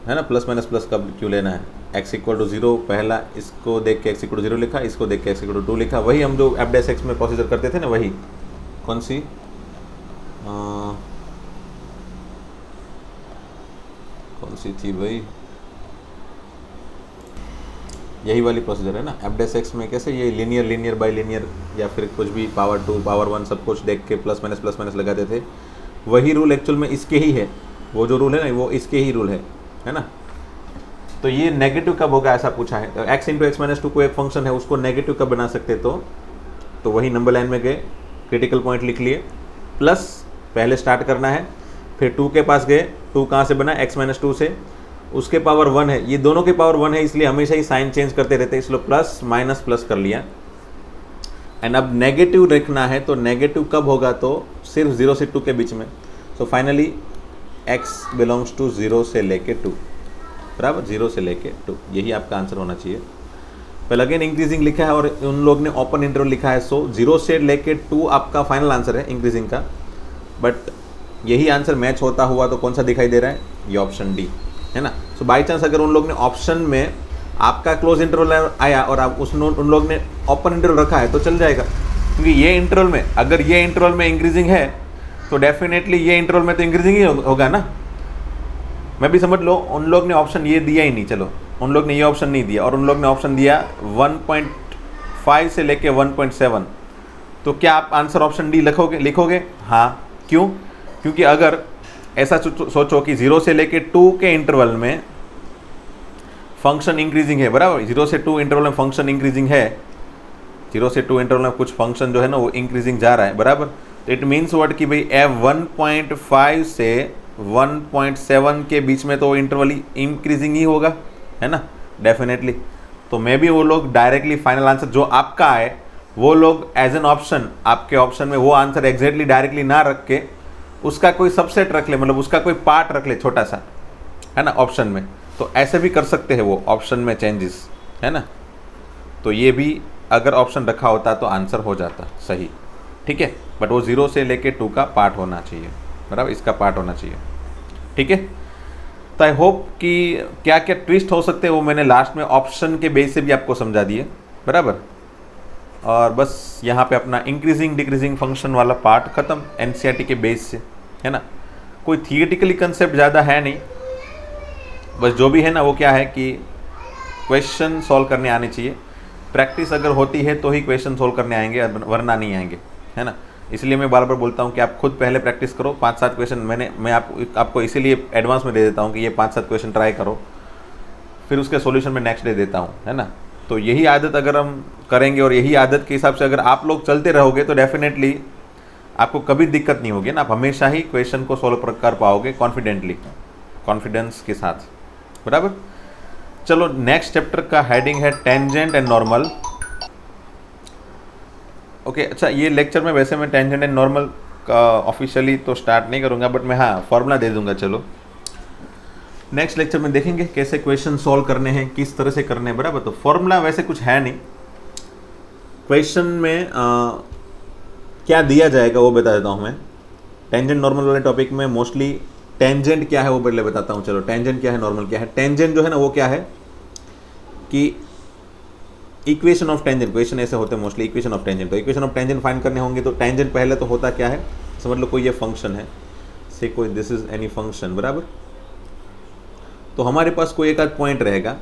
है ना। प्लस माइनस प्लस कब क्यों लेना है, x इक्वल टू 0 पहला, इसको देख के x इक्वल टू 0 लिखा, इसको देख के x इक्वल टू 2 लिखा, वही हम जो एफ डैश एक्स में प्रोसीजर करते थे ना, वही कौन सी थी भाई, यही वाली प्रोसीजर है ना। एफ डैश एक्स में कैसे ये लीनियर बाय लीनियर या फिर कुछ भी पावर 2 पावर 1 सब कुछ देख के प्लस माइनस लगाते थे, वही रूल एक्चुअल में इसके ही है, वो जो रूल है ना वो इसके ही रूल है ना। तो ये नेगेटिव कब होगा ऐसा पूछा है, तो x into x minus to को एक फंक्शन है उसको नेगेटिव कब बना सकते, तो वही नंबर लाइन में गए, क्रिटिकल पॉइंट लिख लिए, प्लस पहले स्टार्ट करना है, फिर 2 के पास गए, 2 कहाँ से बना, x माइनस टू से, उसके पावर 1 है, ये दोनों के पावर 1 है इसलिए हमेशा ही साइन चेंज करते रहते हैं, इसलिए प्लस माइनस प्लस कर लिया। एंड अब नेगेटिव रखना है, तो नेगेटिव कब होगा, तो सिर्फ 0 से 2 के बीच में। So finally x belongs to 0 से लेके 2, बराबर 0 से लेके 2, यही आपका आंसर होना चाहिए। पहले अगेन इंक्रीजिंग लिखा है और उन लोग ने ओपन इंटरवल लिखा है, सो 0 से लेके 2 आपका फाइनल आंसर है इंक्रीजिंग का। बट यही आंसर मैच होता हुआ तो कौन सा दिखाई दे रहा है, ये ऑप्शन डी है ना। सो बाई चांस अगर उन लोग ने ऑप्शन में आपका क्लोज इंटरवल आया और आप उन लोग ने ओपन इंटरवल रखा है तो चल जाएगा, क्योंकि ये इंटरवल में, अगर ये इंटरवल में इंक्रीजिंग है तो डेफिनेटली ये इंटरवल में तो इंक्रीजिंग ही होगा ना। मैं भी समझ लो उन लोग ने ऑप्शन ये दिया ही नहीं, चलो उन लोग ने ये ऑप्शन नहीं दिया और उन लोग ने ऑप्शन दिया 1.5 से लेके 1.7, तो क्या आप आंसर ऑप्शन डी लिखोगे? हाँ, क्यों? क्योंकि अगर ऐसा सोचो कि 0 से लेके 2 के इंटरवल में फंक्शन इंक्रीजिंग है, बराबर 0 से 2 इंटरवल में फंक्शन इंक्रीजिंग है, 0 से 2 इंटरवल में कुछ फंक्शन जो है ना वो इंक्रीजिंग जा रहा है, बराबर। तो इट मीन्स व्हाट कि भाई f 1.5 से 1.7 के बीच में तो इंटरवल इंक्रीजिंग ही होगा, है ना, डेफिनेटली। तो मे बी वो लोग डायरेक्टली फाइनल आंसर जो आपका है वो लोग एज एन ऑप्शन, आपके ऑप्शन में वो आंसर एग्जैक्टली डायरेक्टली ना रख के उसका कोई सबसेट रख ले, मतलब उसका कोई पार्ट रख ले छोटा सा, है ना, ऑप्शन में। तो ऐसे भी कर सकते हैं वो ऑप्शन में चेंजेस, है ना। तो ये भी अगर ऑप्शन रखा होता तो आंसर हो जाता सही, ठीक है। बट वो 0 से लेके 2 का पार्ट होना चाहिए, बराबर, इसका पार्ट होना चाहिए, ठीक है। तो आई होप कि क्या क्या ट्विस्ट हो सकते हैं वो मैंने लास्ट में ऑप्शन के बेस से भी आपको समझा दिए, बराबर। और बस यहाँ पे अपना इंक्रीजिंग डिक्रीजिंग फंक्शन वाला पार्ट ख़त्म एनसीईआरटी के बेस से, है ना। कोई थियोरेटिकली कंसेप्ट ज़्यादा है नहीं, बस जो भी है ना वो क्या है कि क्वेश्चन सॉल्व करने आने चाहिए। प्रैक्टिस अगर होती है तो ही क्वेश्चन सॉल्व करने आएंगे, वरना नहीं आएंगे, है ना। इसलिए मैं बार बार बोलता हूँ कि आप खुद पहले प्रैक्टिस करो, 5-7 क्वेश्चन मैं आपको इसीलिए एडवांस में दे देता हूँ कि ये 5-7 क्वेश्चन ट्राई करो, फिर उसके सॉल्यूशन में नेक्स्ट डे देता हूँ, है ना। तो यही आदत अगर हम करेंगे और यही आदत के हिसाब से अगर आप लोग चलते रहोगे तो डेफिनेटली आपको कभी दिक्कत नहीं होगी ना, आप हमेशा ही क्वेश्चन को सॉल्व कर पाओगे कॉन्फिडेंटली, कॉन्फिडेंस के साथ, बराबर। चलो नेक्स्ट चैप्टर का हेडिंग है टेंजेंट एंड नॉर्मल। ओके, अच्छा ये लेक्चर में वैसे मैं टेंजेंट एंड नॉर्मल का ऑफिशियली तो स्टार्ट नहीं करूँगा, बट मैं हाँ फॉर्मूला दे दूंगा। चलो नेक्स्ट लेक्चर में देखेंगे कैसे क्वेश्चन सॉल्व करने हैं, किस तरह से करने हैं, बराबर। तो फॉर्मूला वैसे कुछ है नहीं, क्वेश्चन में क्या दिया जाएगा वो बता देता हूँ मैं। टेंजेंट नॉर्मल वाले टॉपिक में मोस्टली टेंजेंट क्या है वो पहले बताता हूँ। चलो टेंजेंट क्या है, नॉर्मल क्या है। टेंजेंट जो है ना वो क्या है कि इक्वेशन ऑफ टेंजेंट, क्वेश्चन ऐसे होते हैं मोस्टली इक्वेशन ऑफ टेंजेंट। तो इक्वेशन ऑफ टेंजेंट फाइंड करने होंगे तो टेंजेंट पहले तो होता क्या है, समझ लो कोई ये फंक्शन है, से कोई दिस इज एनी फंक्शन, बराबर। तो हमारे पास कोई एक आध पॉइंट रहेगा,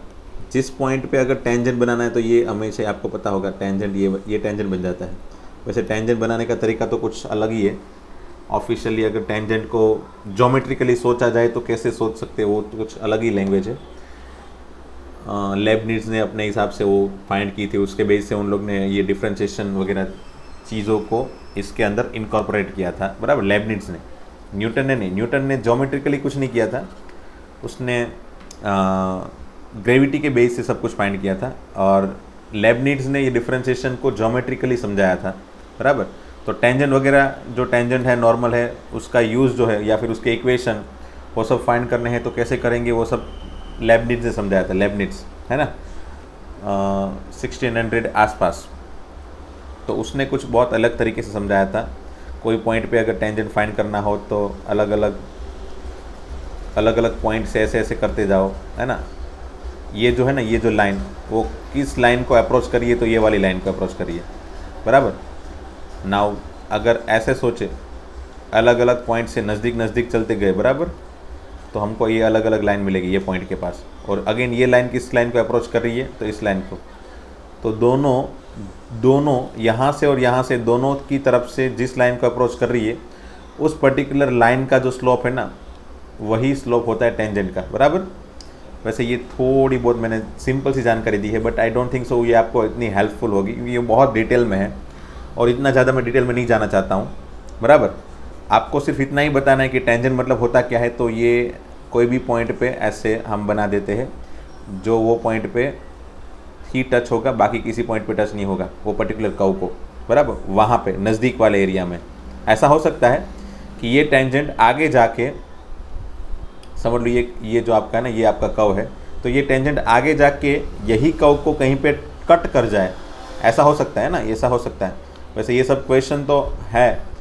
जिस पॉइंट पे अगर टेंजेंट बनाना है तो ये हमेशा आपको पता होगा टेंजेंट, ये टेंजेंट बन जाता है। वैसे टेंजेंट बनाने का तरीका तो कुछ अलग ही है। ऑफिशियली अगर टेंजेंट को ज्योमेट्रिकली सोचा जाए तो कैसे सोच सकते हैं वो तो कुछ अलग ही लैंग्वेज है। लेबनिट्ज़ ने अपने हिसाब से वो फाइंड की थी, उसके बेस से उन लोग ने ये डिफ्रेंशिएशन वगैरह चीज़ों को इसके अंदर इनकॉर्पोरेट किया था, बराबर, लेबनिट्ज़ ने। न्यूटन ने नहीं, न्यूटन ने ज्योमेट्रिकली कुछ नहीं किया था, उसने ग्रेविटी के बेस से सब कुछ फाइंड किया था, और लेबनिट्ज़ ने ये डिफ्रेंशिएशन को ज्योमेट्रिकली समझाया था, बराबर। तो टेंजेंट वगैरह जो टेंजेंट है नॉर्मल है उसका यूज़ जो है या फिर उसके इक्वेशन वो सब फाइंड करने हैं तो कैसे करेंगे वो सब लेबनिट्ज ने समझाया था, लेबनिट्ज है ना, 1600 आसपास। तो उसने कुछ बहुत अलग तरीके से समझाया था। कोई पॉइंट पे अगर टेंजेंट फाइंड करना हो तो अलग अलग पॉइंट से ऐसे ऐसे करते जाओ, है ना। ये जो है ना, ये जो लाइन, वो किस लाइन को अप्रोच करिए, तो ये वाली लाइन को अप्रोच करिए, बराबर। नाउ अगर ऐसे सोचे, अलग अलग पॉइंट से नज़दीक नज़दीक चलते गए, बराबर, तो हमको ये अलग अलग लाइन मिलेगी ये पॉइंट के पास। और अगेन ये लाइन किस लाइन को अप्रोच कर रही है, तो इस लाइन को। तो दोनों यहाँ से और यहाँ से, दोनों की तरफ से जिस लाइन को अप्रोच कर रही है, उस पर्टिकुलर लाइन का जो स्लोप है ना, वही स्लोप होता है टेंजेंट का, बराबर। वैसे ये थोड़ी बहुत मैंने सिंपल सी जानकारी दी है, but I don't think so ये आपको इतनी हेल्पफुल होगी, क्योंकि ये बहुत डिटेल में है और इतना ज़्यादा मैं डिटेल में नहीं जाना चाहता हूँ, बराबर। आपको सिर्फ इतना ही बताना है कि टेंजेंट मतलब होता क्या है। तो ये कोई भी पॉइंट पे ऐसे हम बना देते हैं जो वो पॉइंट पे ही टच होगा, बाकी किसी पॉइंट पे टच नहीं होगा वो पर्टिकुलर कर्व को, बराबर। वहाँ पे नज़दीक वाले एरिया में ऐसा हो सकता है कि ये टेंजेंट आगे जाके, समझ लो ये जो आपका है ना, ये आपका कर्व है, तो ये टेंजेंट आगे जाके यही कर्व को कहीं पे कट कर जाए, ऐसा हो सकता है ना, ऐसा हो सकता है। वैसे ये सब क्वेश्चन तो है,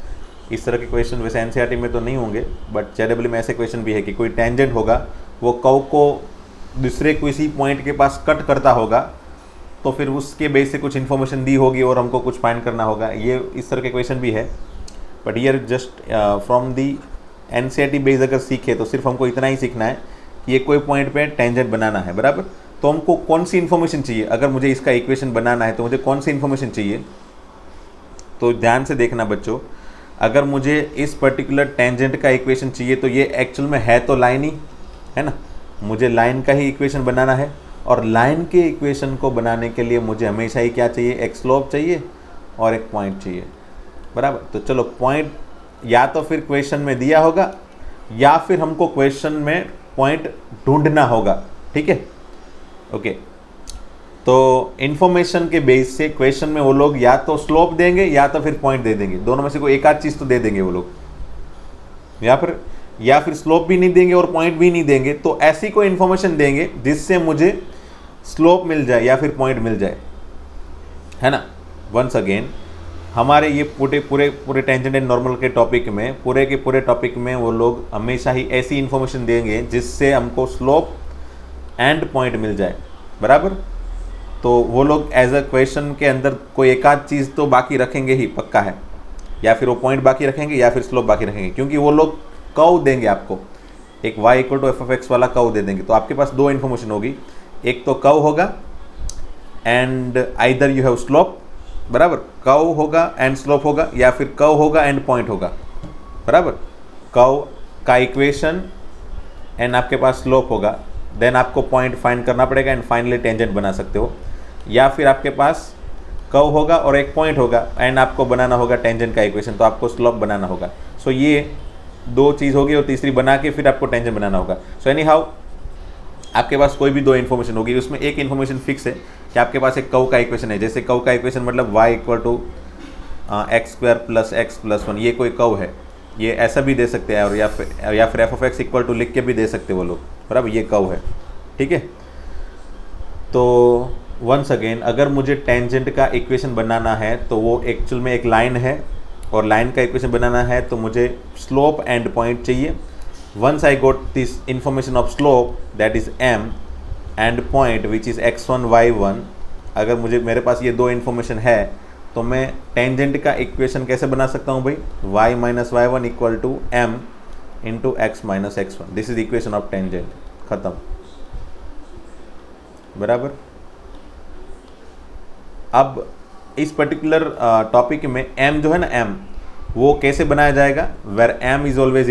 इस तरह के क्वेश्चन वैसे एनसीईआरटी में तो नहीं होंगे, बट जेडब्ल्यू में ऐसे क्वेश्चन भी है कि कोई टेंजेंट होगा, वो कर्व को दूसरे किसी पॉइंट के पास कट करता होगा, तो फिर उसके बेस से कुछ इन्फॉर्मेशन दी होगी और हमको कुछ फाइंड करना होगा। ये इस तरह के क्वेश्चन भी है, but year just from the NCERT base अगर सीखे तो सिर्फ हमको इतना ही सीखना है कि ये कोई पॉइंट पे टेंजेंट बनाना है, बराबर। तो हमको कौन सी इन्फॉर्मेशन चाहिए, अगर मुझे इसका इक्वेशन बनाना है तो मुझे कौन सी इन्फॉर्मेशन चाहिए। तो ध्यान से देखना बच्चों, अगर मुझे इस पर्टिकुलर टेंजेंट का इक्वेशन चाहिए तो ये एक्चुअल में है तो लाइन ही है ना, मुझे लाइन का ही इक्वेशन बनाना है। और लाइन के इक्वेशन को बनाने के लिए मुझे हमेशा ही क्या चाहिए, एक स्लोप चाहिए और एक पॉइंट चाहिए, बराबर। तो चलो पॉइंट या तो फिर क्वेश्चन में दिया होगा या फिर हमको क्वेश्चन में पॉइंट ढूंढना होगा, ठीक है, ओके। तो इन्फॉर्मेशन के बेस से क्वेश्चन में वो लोग या तो स्लोप देंगे या तो फिर पॉइंट दे देंगे, दोनों में से कोई एक आध चीज़ तो दे देंगे वो लोग, या फिर स्लोप भी नहीं देंगे और पॉइंट भी नहीं देंगे। तो ऐसी कोई इन्फॉर्मेशन देंगे जिससे मुझे स्लोप मिल जाए या फिर पॉइंट मिल जाए, है ना। वंस अगेन हमारे ये पूरे टेंजेंट एंड नॉर्मल के टॉपिक में, पूरे के पूरे टॉपिक में वो लोग हमेशा ही ऐसी इन्फॉर्मेशन देंगे जिससे हमको स्लोप एंड पॉइंट मिल जाए, बराबर। तो वो लोग एज अ क्वेश्चन के अंदर कोई एक आध चीज़ तो बाकी रखेंगे ही, पक्का है, या फिर वो पॉइंट बाकी रखेंगे या फिर स्लोप बाकी रखेंगे, क्योंकि वो लोग कर्व देंगे आपको, एक y = f(x) वाला कर्व दे देंगे। तो आपके पास दो इन्फॉर्मेशन होगी, एक तो कर्व होगा and either you have slope, बराबर, कर्व होगा एंड स्लोप होगा, या फिर कर्व होगा एंड पॉइंट होगा, बराबर। कर्व का इक्वेशन एंड आपके पास स्लोप होगा, देन आपको पॉइंट फाइंड करना पड़ेगा एंड फाइनली टेंजेंट बना सकते हो। या फिर आपके पास कर्व होगा और एक पॉइंट होगा एंड आपको बनाना होगा टेंजेंट का इक्वेशन, तो आपको स्लोप बनाना होगा। सो ये दो चीज़ होगी और तीसरी बना के फिर आपको टेंजेंट बनाना होगा। सो एनी हाउ आपके पास कोई भी दो इन्फॉर्मेशन होगी, उसमें एक इन्फॉर्मेशन फिक्स है कि आपके पास एक कर्व का इक्वेशन है। जैसे कर्व का इक्वेशन मतलब y = x² + x + 1, ये कोई कर्व है, ये ऐसा भी दे सकते हैं, और या फिर f(x) = लिख के भी दे सकते वो लोग, बराबर, ये कर्व है, ठीक है। तो वंस अगेन अगर मुझे टेंजेंट का इक्वेशन बनाना है तो वो एक्चुअल में एक लाइन है, और लाइन का इक्वेशन बनाना है तो मुझे स्लोप एंड पॉइंट चाहिए। Once I got this information of slope that is m and point which is x1 y1, अगर मेरे पास ये दो इन्फॉर्मेशन है तो मैं टेंजेंट का इक्वेशन कैसे बना सकता हूँ भाई, y - y1 = m × x - x1, this is equation of tangent, खत्म, बराबर। अब इस पर्टिकुलर टॉपिक में m जो है ना, m वो कैसे बनाया जाएगा, where m is always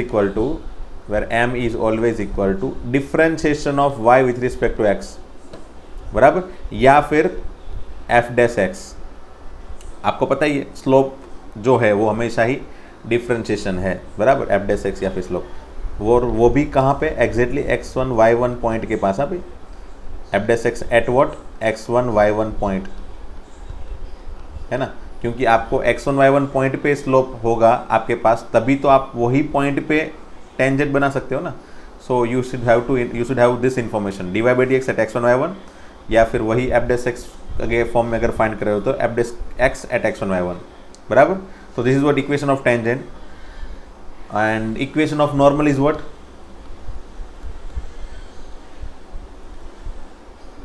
equal to differentiation of y with respect to x, बराबर, या फिर f'(x). आपको पता ही है स्लोप जो है वो हमेशा ही डिफरेंशिएशन है, बराबर, f'(x) या फिर स्लोप, वो भी कहाँ पे, एग्जैक्टली x1 y1 पॉइंट के पास, अभी f'(x) at what, x1 y1 point, है ना, क्योंकि आपको x1 y1 पॉइंट पे स्लोप होगा आपके पास, तभी तो आप वही पॉइंट पे टेंजेंट बना सकते हो ना। So you should have this information dy by d x at x1 y1, या फिर वही एफ डेस एक्स के फॉर्म में अगर फाइंड कर रहे हो तो F dash x at x1 y1, बराबर। तो this is what equation of tangent, and equation of normal is what,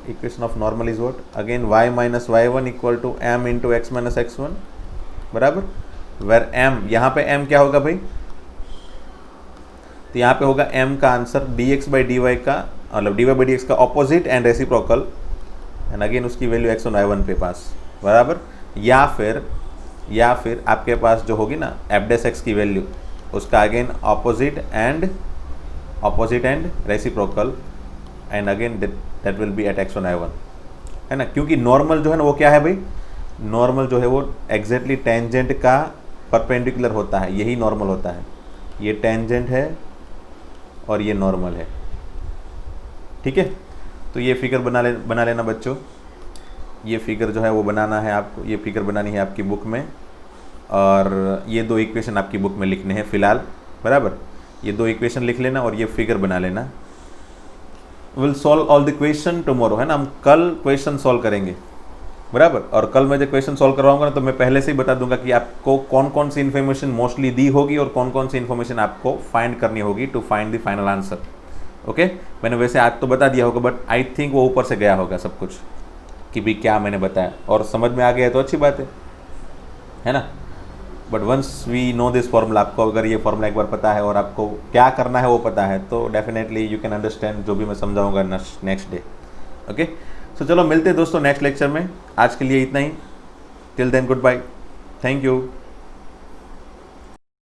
equation of normal is what, again y minus y1 equal to m into x minus x1, बराबर। Where m, यहाँ पे m क्या होगा भाई, तो यहाँ पे होगा m का आंसर dx बाई dy का, मतलब dy बाई dx का opposite and reciprocal, and again उसकी वैल्यू x1 y1 पे पास, बराबर। या फिर आपके पास जो होगी ना एफ डेस एक्स की वैल्यू, उसका again opposite and reciprocal, and again that will be at x1 y1, है ना। क्योंकि नॉर्मल जो है ना वो क्या है भाई, नॉर्मल जो है वो एग्जैक्टली टेंजेंट का परपेंडिकुलर होता है, यही नॉर्मल होता है। ये टेंजेंट है और ये नॉर्मल है, ठीक है। तो ये फिगर बना लेना बच्चों, ये फिगर जो है वो बनाना है आपको, ये फिगर बनानी है आपकी बुक में, और ये दो इक्वेशन आपकी बुक में लिखने हैं फिलहाल, बराबर। ये दो इक्वेशन लिख लेना और ये फिगर बना लेना। Will solve all the question tomorrow, है ना, हम कल क्वेश्चन सॉल्व करेंगे, बराबर। और कल मैं जब क्वेश्चन सॉल्व करवाऊंगा ना तो मैं पहले से ही बता दूंगा कि आपको कौन कौन सी इन्फॉर्मेशन मोस्टली दी होगी और कौन कौन सी इन्फॉर्मेशन आपको फाइंड करनी होगी to find the final answer. Okay, मैंने वैसे आज तो बता दिया होगा, बट आई थिंक वो ऊपर से गया होगा सब कुछ कि भी क्या मैंने बताया, और समझ में आ गया तो अच्छी बात है ना। But once we know this formula, आपको अगर ये फॉर्मूला एक बार पता है और आपको क्या करना है वो पता है, तो डेफिनेटली यू कैन अंडरस्टैंड जो भी मैं समझाऊंगा नेक्स्ट डे। ओके, सो चलो मिलते हैं दोस्तों नेक्स्ट लेक्चर में। आज के लिए इतना ही, till then good bye, thank you.